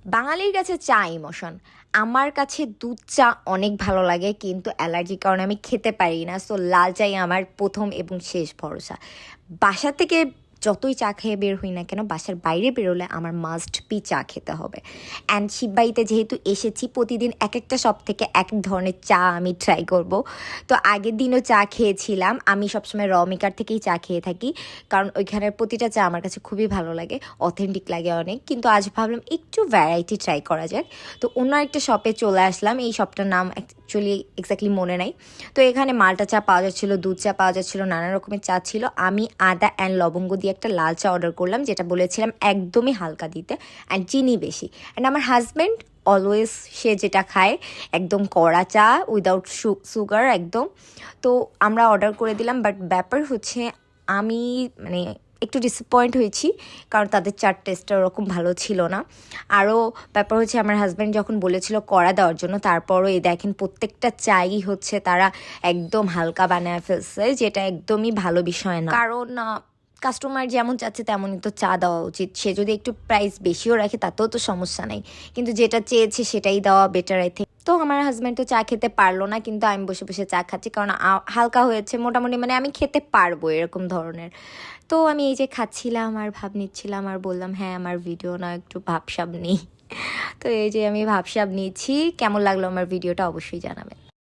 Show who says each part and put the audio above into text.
Speaker 1: বাঙালির কাছে চা ইমোশন। আমার কাছে দুধ চা অনেক ভালো লাগে, কিন্তু অ্যালার্জির কারণে আমি খেতে পারি না। সো লাল চাই আমার প্রথম এবং শেষ ভরসা। বাসা থেকে যতই চা খেয়ে বের হই না কেন, বাসার বাইরে বেরোলে আমার মাস্ট বি চা খেতে হবে। অ্যান্ড শিববাড়িতে যেহেতু এসেছি, প্রতিদিন এক একটা শপ থেকে এক এক ধরনের চা আমি ট্রাই করব। তো আগের দিনও চা খেয়েছিলাম। আমি সবসময় র মেকার থেকেই চা খেয়ে থাকি, কারণ ওইখানের প্রতিটা চা আমার কাছে খুবই ভালো লাগে, অথেন্টিক লাগে অনেক। কিন্তু আজ ভাবলাম একটু ভ্যারাইটি ট্রাই করা যাক। তো অন্য একটা শপে চলে আসলাম। এই শপটার নাম অ্যাকচুয়ালি এক্স্যাক্টলি মনে নাই। তো এখানে মাল্টা চা পাওয়া যাচ্ছিলো, দুধ চা পাওয়া যাচ্ছিলো, নানা রকমের চা ছিল। আমি আদা অ্যান্ড লবঙ্গ দিয়ে একটা লাল চা অর্ডার করলাম, যেটা বলেছিলাম একদমই হালকা দিতে অ্যান্ড চিনি বেশি। অ্যান্ড আমার হাজব্যান্ড অলওয়েজ সে যেটা খায় একদম কড়া চা উইদাউট সুগার একদম। তো আমরা অর্ডার করে দিলাম, বাট ব্যাপার হচ্ছে আমি মানে একটু ডিসঅ্যাপয়েন্ট হয়েছি, কারণ তাদের চার টেস্টটা ওরকম ভালো ছিল না। আরও ব্যাপার হচ্ছে আমার হাজব্যান্ড যখন বলেছিল কড়া দেওয়ার জন্য, তারপরও এই দেখেন প্রত্যেকটা চাই হচ্ছে তারা একদম হালকা বানায় ফেলছে, যেটা একদমই ভালো বিষয় না। কারণ কাস্টমার যেমন চাচ্ছে তেমনই তো চা দেওয়া উচিত। সে যদি একটু প্রাইস বেশিও রাখে তাতেও তো সমস্যা নেই, কিন্তু যেটা চেয়েছে সেটাই দেওয়া বেটার আই থিঙ্ক। তো আমার হাজব্যান্ড তো চা খেতে পারলো না, কিন্তু আমি বসে বসে চা খাচ্ছি, কারণ হালকা হয়েছে মোটামুটি, মানে আমি খেতে পারবো এরকম ধরনের। তো আমি এই যে খাচ্ছিলাম আর ভাব নিচ্ছিলাম, আর বললাম হ্যাঁ আমার ভিডিও না, একটু ভাবসাব নেই। তো এই যে আমি ভাবসাব নিচ্ছি। কেমন লাগলো আমার ভিডিওটা অবশ্যই জানাবেন।